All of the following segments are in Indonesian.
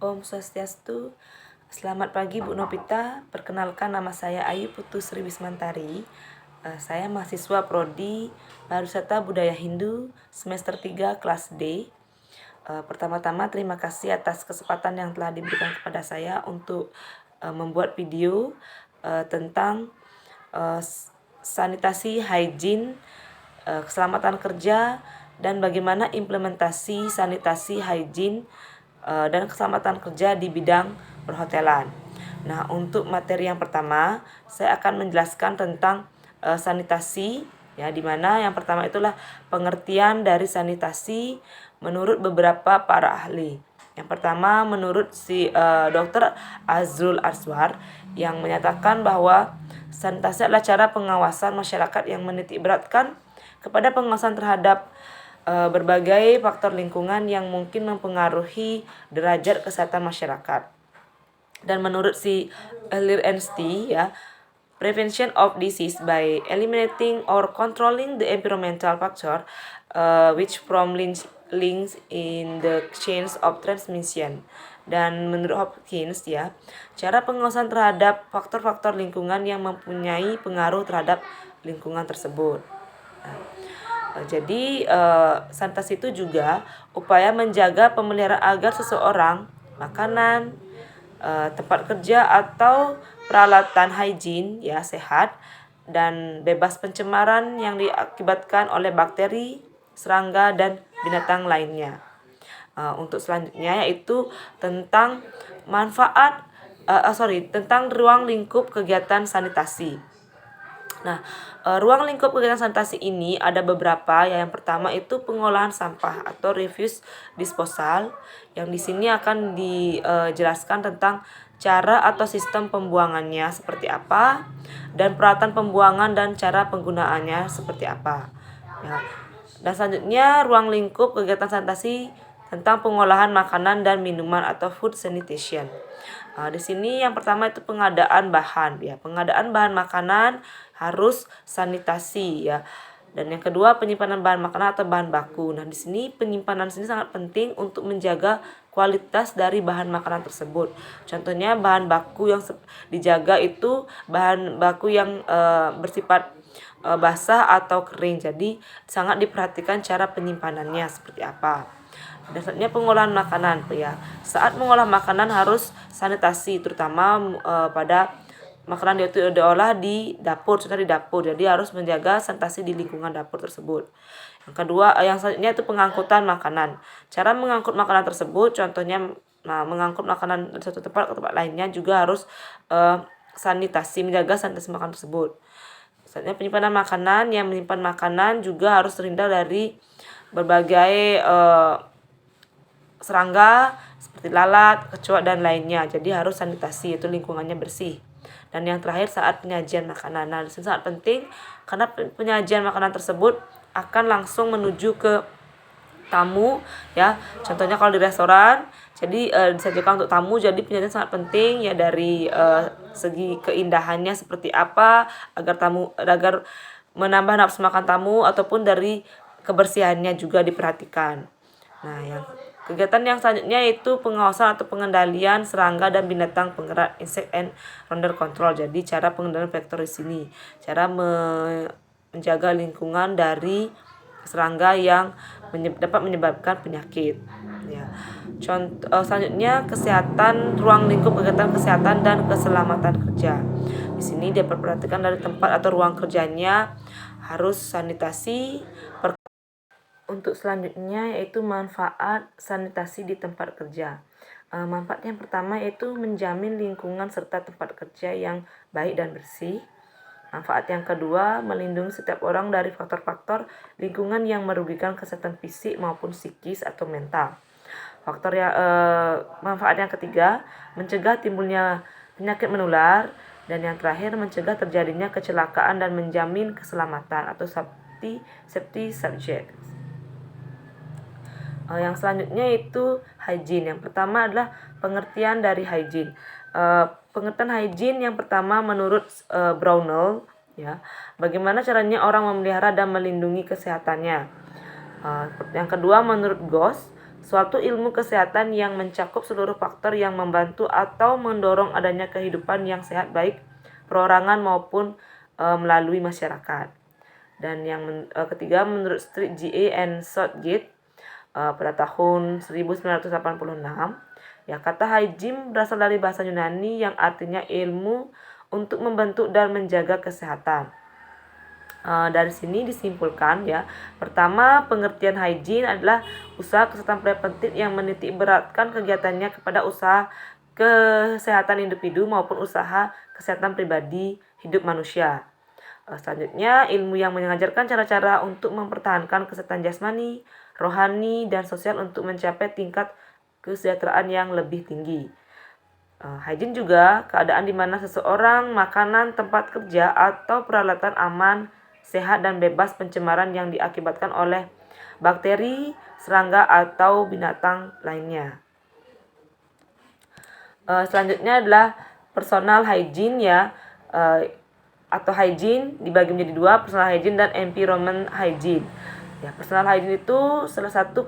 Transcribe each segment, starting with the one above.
Om Swastiastu. Selamat pagi Bu Novita. Perkenalkan, nama saya Ayu Putu Sri Wismantari. Saya mahasiswa Prodi Pariwisata Budaya Hindu semester 3 kelas D. Pertama-tama terima kasih atas kesempatan yang telah diberikan kepada saya untuk membuat video tentang sanitasi, hygiene, keselamatan kerja, dan bagaimana implementasi sanitasi, hygiene, dan keselamatan kerja di bidang perhotelan. Nah, untuk materi yang pertama, saya akan menjelaskan tentang sanitasi, ya, di mana yang pertama itulah pengertian dari sanitasi menurut beberapa para ahli. Yang pertama, menurut Dr. Azrul Aswar yang menyatakan bahwa sanitasi adalah cara pengawasan masyarakat yang menitikberatkan kepada pengawasan terhadap berbagai faktor lingkungan yang mungkin mempengaruhi derajat kesehatan masyarakat. Dan menurut Lierstein, ya, prevention of disease by eliminating or controlling the environmental factor which from links in the chains of transmission. Dan menurut Hopkins, ya, cara pengawasan terhadap faktor-faktor lingkungan yang mempunyai pengaruh terhadap lingkungan tersebut. Jadi sanitasi itu juga upaya menjaga pemeliharaan agar seseorang, makanan, tempat kerja atau peralatan hygiene, ya, sehat dan bebas pencemaran yang diakibatkan oleh bakteri, serangga, dan binatang lainnya. Untuk selanjutnya yaitu tentang tentang ruang lingkup kegiatan sanitasi. Nah, ruang lingkup kegiatan sanitasi ini ada beberapa. Yang pertama itu pengolahan sampah atau refuse disposal, yang di sini akan dijelaskan tentang cara atau sistem pembuangannya seperti apa, dan peralatan pembuangan dan cara penggunaannya seperti apa. Ya. Dan selanjutnya ruang lingkup kegiatan sanitasi tentang pengolahan makanan dan minuman atau food sanitation. Di sini yang pertama itu pengadaan bahan, ya. Pengadaan bahan makanan harus sanitasi, ya. Dan yang kedua penyimpanan bahan makanan atau bahan baku. Nah, di sini penyimpanan sini sangat penting untuk menjaga kualitas dari bahan makanan tersebut. Contohnya bahan baku yang dijaga itu bahan baku yang bersifat basah atau kering. Jadi sangat diperhatikan cara penyimpanannya seperti apa. Dan selanjutnya pengolahan makanan, ya. Saat mengolah makanan harus sanitasi, terutama pada makanan itu diolah di dapur, contohnya di dapur. Jadi harus menjaga sanitasi di lingkungan dapur tersebut. Yang kedua, yang selanjutnya itu pengangkutan makanan. Cara mengangkut makanan tersebut, contohnya mengangkut makanan dari satu tempat ke tempat lainnya juga harus sanitasi, menjaga sanitasi makanan tersebut. Selanjutnya penyimpanan makanan, yang menyimpan makanan juga harus terhindar dari berbagai serangga seperti lalat, kecoak, dan lainnya. Jadi harus sanitasi, itu lingkungannya bersih. Dan yang terakhir saat penyajian makanan. Nah, ini sangat penting karena penyajian makanan tersebut akan langsung menuju ke tamu, ya. Contohnya kalau di restoran, jadi disajikan untuk tamu, jadi penyajian sangat penting, ya, dari segi keindahannya seperti apa agar menambah nafsu makan tamu, ataupun dari kebersihannya juga diperhatikan. Nah, kegiatan yang selanjutnya yaitu pengawasan atau pengendalian serangga dan binatang penggerak, insect and rodent control. Jadi cara pengendalian vektor di sini, cara menjaga lingkungan dari serangga yang dapat menyebabkan penyakit. Ya. Contoh selanjutnya kesehatan, ruang lingkup kegiatan kesehatan dan keselamatan kerja. Di sini dapat perhatikan dari tempat atau ruang kerjanya harus sanitasi. Untuk selanjutnya yaitu manfaat sanitasi di tempat kerja. Manfaat yang pertama yaitu menjamin lingkungan serta tempat kerja yang baik dan bersih. Manfaat yang kedua, melindungi setiap orang dari faktor-faktor lingkungan yang merugikan kesehatan fisik maupun psikis atau mental. Manfaat yang ketiga, mencegah timbulnya penyakit menular. Dan yang terakhir, mencegah terjadinya kecelakaan dan menjamin keselamatan atau safety subject. Yang selanjutnya itu hygiene. Yang pertama adalah pengertian dari hygiene. Pengertian hygiene yang pertama menurut Brownell, ya, bagaimana caranya orang memelihara dan melindungi kesehatannya. Yang kedua menurut Goss, suatu ilmu kesehatan yang mencakup seluruh faktor yang membantu atau mendorong adanya kehidupan yang sehat baik perorangan maupun melalui masyarakat. Dan yang ketiga, menurut Street GA and Southgate pada tahun 1986, ya, kata hygiene berasal dari bahasa Yunani yang artinya ilmu untuk membentuk dan menjaga kesehatan. Dari sini disimpulkan, ya, pertama, pengertian hygiene adalah usaha kesehatan preventif yang menitik beratkan kegiatannya kepada usaha kesehatan individu maupun usaha kesehatan pribadi hidup manusia. Selanjutnya, ilmu yang mengajarkan cara-cara untuk mempertahankan kesehatan jasmani, rohani, dan sosial untuk mencapai tingkat kesejahteraan yang lebih tinggi. Hygiene juga keadaan di mana seseorang, makanan, tempat kerja, atau peralatan aman, sehat, dan bebas pencemaran yang diakibatkan oleh bakteri, serangga, atau binatang lainnya. Selanjutnya adalah personal hygiene, ya, atau hygiene dibagi menjadi dua, personal hygiene dan environment hygiene. Ya, personal hygiene itu salah satu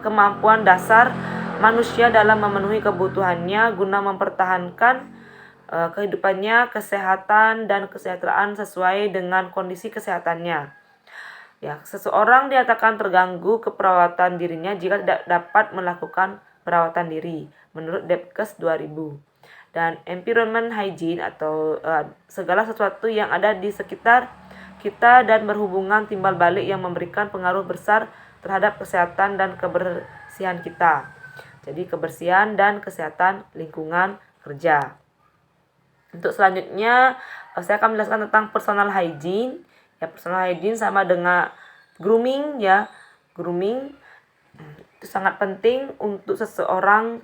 kemampuan dasar manusia dalam memenuhi kebutuhannya guna mempertahankan kehidupannya, kesehatan, dan kesejahteraan sesuai dengan kondisi kesehatannya. Ya, seseorang dinyatakan terganggu keperawatan dirinya jika tidak dapat melakukan perawatan diri menurut Debkes 2000. Dan environment hygiene atau segala sesuatu yang ada di sekitar kita dan berhubungan timbal balik yang memberikan pengaruh besar terhadap kesehatan dan kebersihan kita. Jadi kebersihan dan kesehatan lingkungan kerja. Untuk selanjutnya saya akan menjelaskan tentang personal hygiene. Ya, personal hygiene sama dengan grooming, ya. Grooming itu sangat penting untuk seseorang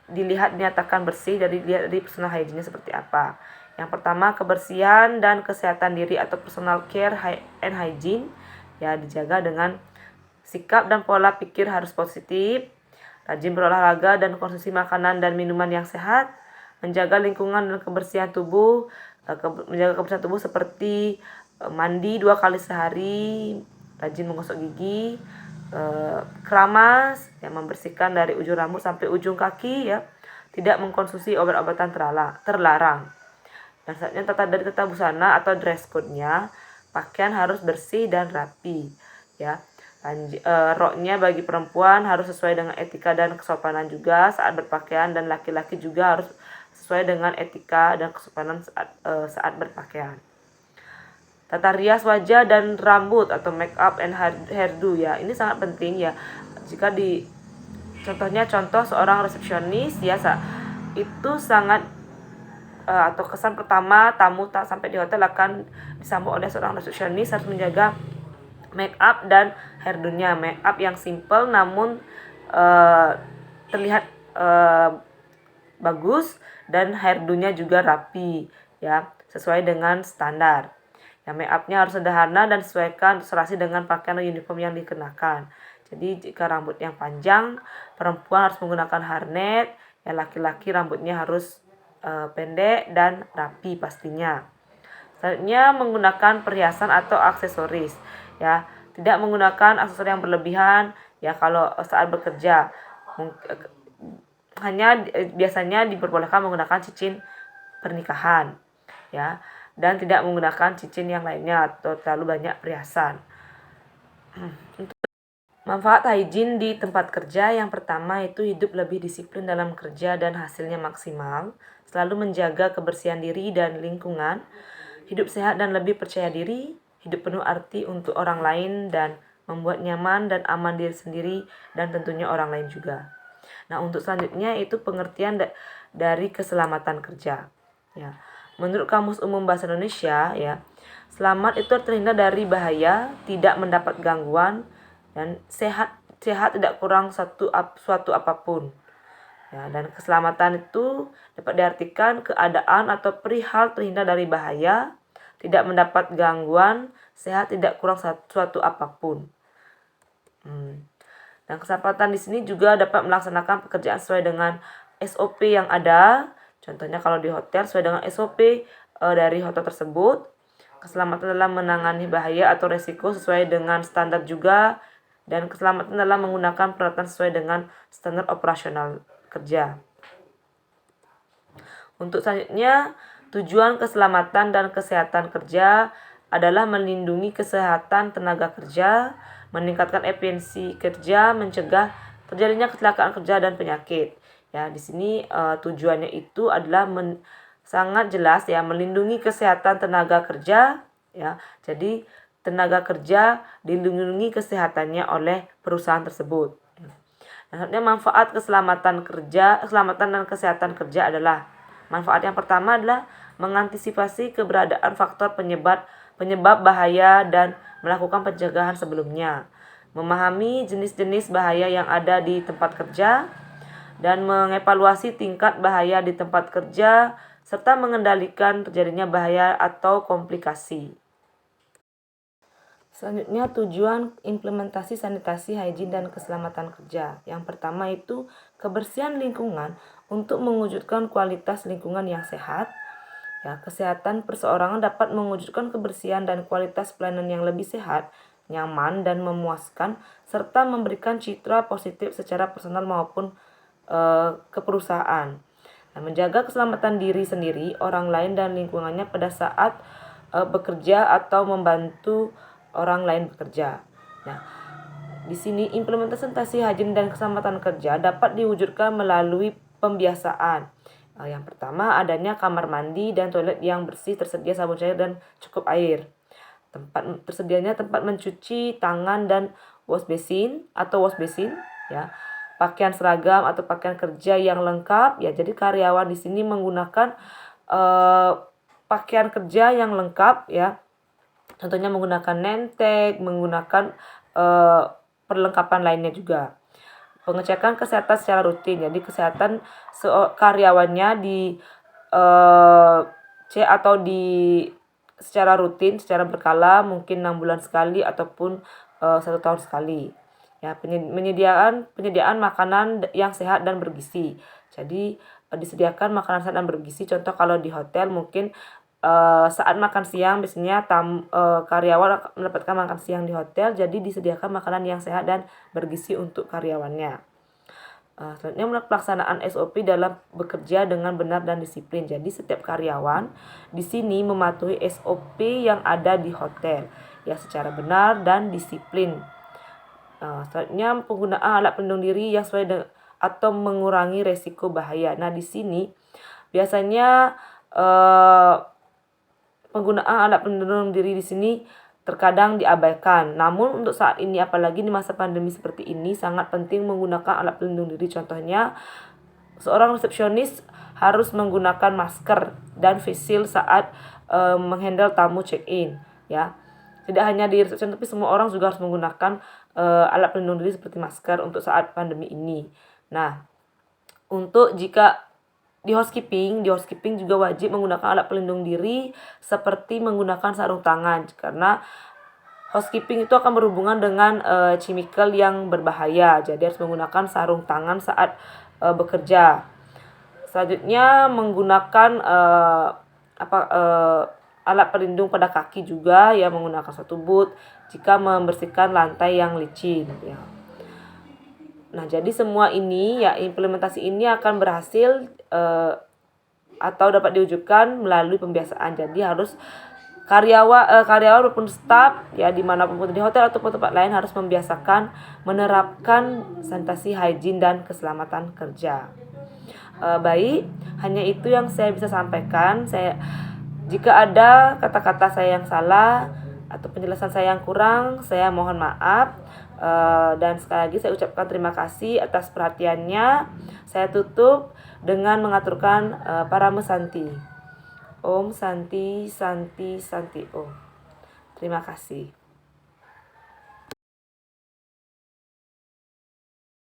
dinyatakan bersih. Dari personal hygiene seperti apa. Yang pertama, kebersihan dan kesehatan diri atau personal care and hygiene, ya, dijaga dengan sikap dan pola pikir harus positif, rajin berolahraga dan konsumsi makanan dan minuman yang sehat, menjaga lingkungan dan kebersihan tubuh, menjaga kebersihan tubuh seperti mandi 2 kali sehari, rajin menggosok gigi, keramas, ya, membersihkan dari ujung rambut sampai ujung kaki, ya, tidak mengkonsumsi obat-obatan terlarang. Dan selanjutnya tata busana atau dress code-nya, pakaian harus bersih dan rapi, ya. Roknya bagi perempuan harus sesuai dengan etika dan kesopanan juga saat berpakaian, dan laki-laki juga harus sesuai dengan etika dan kesopanan saat berpakaian. Tata rias wajah dan rambut atau make up and hairdo, ya, ini sangat penting, ya. Jika contoh seorang resepsionis, ya, itu sangat atau kesan pertama tamu tak sampai di hotel akan disambut oleh seorang resepsionis harus menjaga make up dan hairdo-nya. Make up yang simple namun terlihat bagus, dan hairdo-nya juga rapi, ya, sesuai dengan standar. Ya, make up-nya harus sederhana dan sesuaikan serasi dengan pakaian uniform yang dikenakan. Jadi jika rambut yang panjang, perempuan harus menggunakan hairnet, ya, laki-laki rambutnya harus pendek dan rapi pastinya. Selanjutnya, menggunakan perhiasan atau aksesoris, ya, tidak menggunakan aksesoris yang berlebihan, ya, kalau saat bekerja. Biasanya diperbolehkan menggunakan cincin pernikahan, ya, dan tidak menggunakan cincin yang lainnya atau terlalu banyak perhiasan. Manfaat hygiene di tempat kerja, yang pertama itu hidup lebih disiplin dalam kerja dan hasilnya maksimal, selalu menjaga kebersihan diri dan lingkungan, hidup sehat dan lebih percaya diri, hidup penuh arti untuk orang lain dan membuat nyaman dan aman diri sendiri dan tentunya orang lain juga. Nah, untuk selanjutnya itu pengertian dari keselamatan kerja, ya. Menurut Kamus Umum Bahasa Indonesia, ya, selamat itu terhindar dari bahaya, tidak mendapat gangguan, dan sehat tidak kurang suatu apapun. Ya, dan keselamatan itu dapat diartikan keadaan atau perihal terhindar dari bahaya, tidak mendapat gangguan, sehat tidak kurang suatu apapun. Dan keselamatan di sini juga dapat melaksanakan pekerjaan sesuai dengan SOP yang ada. Contohnya kalau di hotel sesuai dengan SOP dari hotel tersebut. Keselamatan dalam menangani bahaya atau resiko sesuai dengan standar juga dan keselamatan dalam menggunakan peralatan sesuai dengan standar operasional kerja. Untuk selanjutnya, tujuan keselamatan dan kesehatan kerja adalah melindungi kesehatan tenaga kerja, meningkatkan efisiensi kerja, mencegah terjadinya kecelakaan kerja dan penyakit. Ya, di sini tujuannya itu adalah sangat jelas ya, melindungi kesehatan tenaga kerja ya. Jadi tenaga kerja dilindungi kesehatannya oleh perusahaan tersebut. Nah, manfaat keselamatan dan kesehatan kerja adalah manfaat yang pertama adalah mengantisipasi keberadaan faktor penyebab bahaya dan melakukan pencegahan sebelumnya. Memahami jenis-jenis bahaya yang ada di tempat kerja dan mengevaluasi tingkat bahaya di tempat kerja serta mengendalikan terjadinya bahaya atau komplikasi. Selanjutnya, tujuan implementasi sanitasi, hygiene, dan keselamatan kerja. Yang pertama itu kebersihan lingkungan untuk mewujudkan kualitas lingkungan yang sehat. Ya, kesehatan perseorangan dapat mewujudkan kebersihan dan kualitas pelayanan yang lebih sehat, nyaman, dan memuaskan, serta memberikan citra positif secara personal maupun ke perusahaan. Nah, menjaga keselamatan diri sendiri, orang lain, dan lingkungannya pada saat bekerja atau membantu orang lain bekerja. Nah, di sini implementasi hygiene dan keselamatan kerja dapat diwujudkan melalui pembiasaan. Yang pertama, adanya kamar mandi dan toilet yang bersih, tersedia sabun cair dan cukup air. Tersedianya tempat mencuci tangan dan wash basin ya. Pakaian seragam atau pakaian kerja yang lengkap ya. Jadi karyawan di sini menggunakan pakaian kerja yang lengkap ya. Contohnya menggunakan name tag, menggunakan perlengkapan lainnya juga. Pengecekan kesehatan secara rutin. Jadi kesehatan karyawannya cek atau secara rutin, secara berkala, mungkin 6 bulan sekali ataupun 1 tahun sekali. Ya, penyediaan makanan yang sehat dan bergizi. Jadi disediakan makanan sehat dan bergizi. Contoh kalau di hotel mungkin saat makan siang biasanya karyawan mendapatkan makan siang di hotel, jadi disediakan makanan yang sehat dan bergizi untuk karyawannya. Selanjutnya pelaksanaan SOP dalam bekerja dengan benar dan disiplin. Jadi setiap karyawan di sini mematuhi SOP yang ada di hotel ya secara benar dan disiplin. Selanjutnya penggunaan alat pelindung diri yang sesuai atau mengurangi resiko bahaya. Nah, di sini biasanya penggunaan alat pelindung diri di sini terkadang diabaikan. Namun untuk saat ini, apalagi di masa pandemi seperti ini, sangat penting menggunakan alat pelindung diri. Contohnya, seorang resepsionis harus menggunakan masker dan face shield saat menghandle tamu check-in. Ya, tidak hanya di resepsi, tapi semua orang juga harus menggunakan alat pelindung diri seperti masker untuk saat pandemi ini. Nah, untuk jika di housekeeping juga wajib menggunakan alat pelindung diri seperti menggunakan sarung tangan, karena housekeeping itu akan berhubungan dengan chemical yang berbahaya. Jadi harus menggunakan sarung tangan saat bekerja. Selanjutnya menggunakan alat pelindung pada kaki juga ya, menggunakan satu boot jika membersihkan lantai yang licin ya. Nah, jadi semua ini ya, implementasi ini akan berhasil atau dapat diwujudkan melalui pembiasaan. Jadi harus karyawan maupun staf ya dimanapun di hotel ataupun tempat lain harus membiasakan menerapkan sanitasi, hygiene, dan keselamatan kerja. Baik, hanya itu yang saya bisa sampaikan. Jika ada kata-kata saya yang salah atau penjelasan saya yang kurang, saya mohon maaf. Dan sekali lagi saya ucapkan terima kasih atas perhatiannya. Saya tutup dengan mengaturkan Parama Santi. Om Santi Santi Santi Om. Terima kasih.